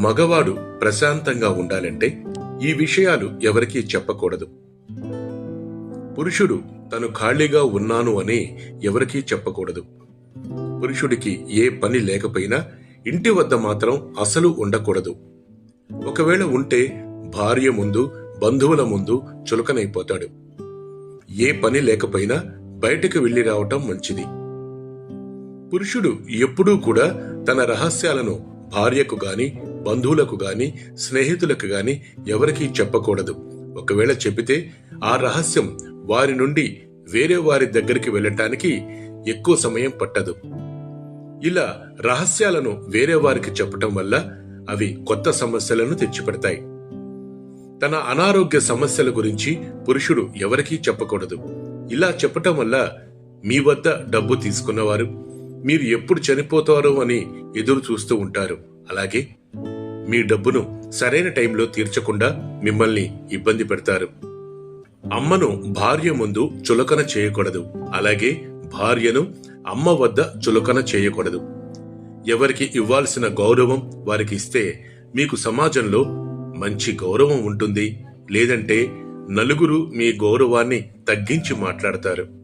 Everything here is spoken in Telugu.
మగవాడు ప్రశాంతంగా ఉండాలంటే ఈ విషయాలు ఎవరికీ చెప్పకూడదు. పురుషుడు తను ఖాళీగా ఉన్నాను అని ఎవరికీ చెప్పకూడదు. పురుషుడికి ఏ పని లేకపోయినా ఇంటి వద్ద మాత్రం అసలు ఉండకూడదు. ఒకవేళ ఉంటే భార్య ముందు, బంధువుల ముందు చులకనైపోతాడు. ఏ పని లేకపోయినా బయటకు వెళ్లి రావటం మంచిది. పురుషుడు ఎప్పుడూ కూడా తన రహస్యాలను భార్యకు గాని, బంధువులకు గాని, స్నేహితులకు గాని ఎవరికీ చెప్పకూడదు. ఒకవేళ చెబితే ఆ రహస్యం వారి నుండి వేరే వారి దగ్గరికి వెళ్ళటానికి ఎక్కువ సమయం పట్టదు. ఇలా రహస్యాలను వేరే వారికి చెప్పటం వల్ల అవి కొత్త సమస్యలను తెచ్చిపెడతాయి. తన అనారోగ్య సమస్యల గురించి పురుషుడు ఎవరికీ చెప్పకూడదు. ఇలా చెప్పటం వల్ల మీ వద్ద డబ్బు తీసుకున్నవారు మీరు ఎప్పుడు చనిపోతారో అని ఎదురు చూస్తూ ఉంటారు. అలాగే మీ డబ్బును సరైన టైంలో తీర్చకుండా మిమ్మల్ని ఇబ్బంది పెడతారు. అమ్మను భార్య ముందు చులకన చేయకూడదు. అలాగే భార్యను అమ్మ వద్ద చులకన చేయకూడదు. ఎవరికి ఇవ్వాల్సిన గౌరవం వారికి ఇస్తే మీకు సమాజంలో మంచి గౌరవం ఉంటుంది. లేదంటే నలుగురు మీ గౌరవాన్ని తగ్గించి మాట్లాడతారు.